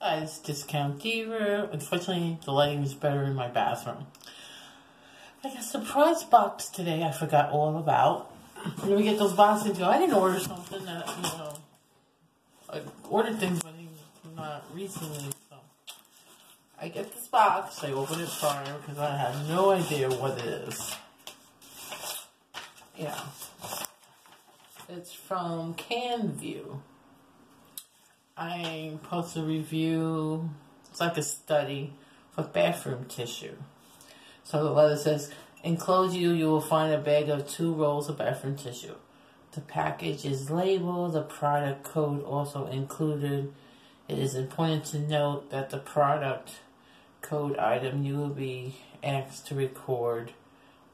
Hi, it's Discount Diva. Unfortunately, the lighting is better in my bathroom. I got a surprise box today I forgot all about. Let me get those boxes. I didn't order something that, I ordered things but not recently, so. I get this box, I open it prior because I have no idea what it is. Yeah. It's from Canview. I post a review, it's like a study for bathroom tissue. So the letter says, enclosed you will find a bag of 2 rolls of bathroom tissue. The package is labeled, the product code also included. It is important to note that the product code item you will be asked to record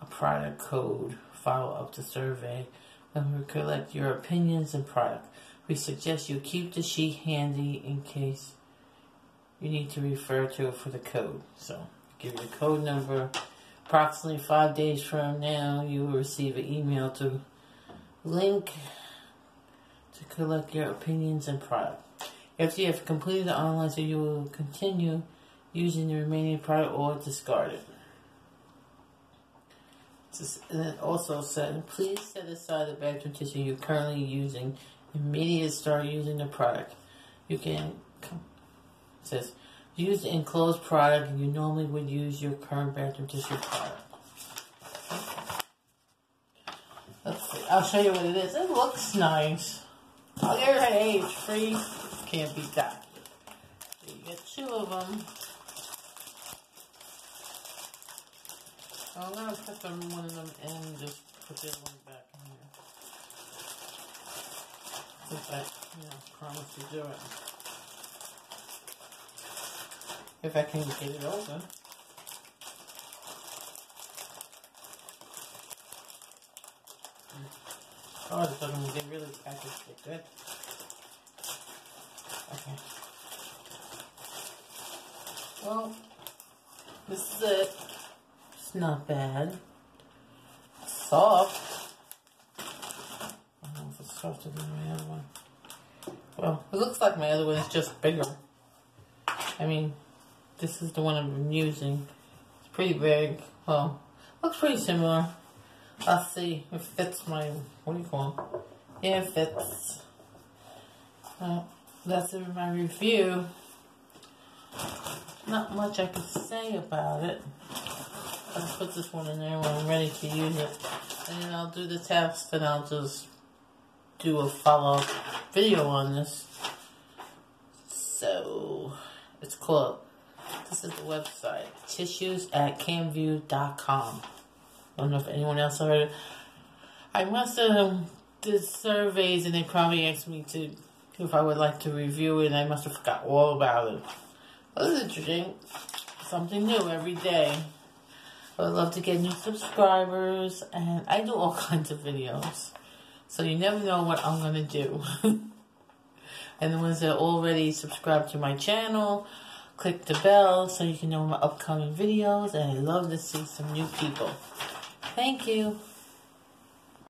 a product code, follow up the survey when we collect your opinions and product. We suggest you keep the sheet handy in case you need to refer to it for the code. So, give you the code number. Approximately 5 days from now, you will receive an email to link to collect your opinions and product. After you have completed the online, so you will continue using the remaining product or discard it. And it also said, please set aside the bathroom tissue you're currently using. Immediately start using the product. You can, it says, use the enclosed product and you normally would use your current bathroom tissue product. Let's see, I'll show you what it is. It looks nice. I'll give it age free. Can't beat that. So you get 2 of them. I'm going to put one of them in and just put the other one back in here. Since I, promised to do it. If I can get it open. Oh, it doesn't get really packaged it good. Okay. Well, this is it. It's not bad. It's soft. I don't know if it's softer than my other one. Well, it looks like my other one is just bigger. I mean, this is the one I've been using. It's pretty big. Well, looks pretty similar. I'll see if it fits my, what do you call them? Yeah, it fits. Well, that's it for my review. Not much I can say about it. I'll put this one in there when I'm ready to use it. And then I'll do the test and I'll just do a follow-up video on this. So, it's called, this is the website, tissues@canview.com. I don't know if anyone else heard it. I must have did surveys and they probably asked me to, if I would like to review it, and I must have forgot all about it. Well, this is interesting. Something new every day. I would love to get new subscribers, and I do all kinds of videos. So you never know what I'm going to do. And the ones that are already subscribed to my channel, click the bell so you can know my upcoming videos, and I love to see some new people. Thank you.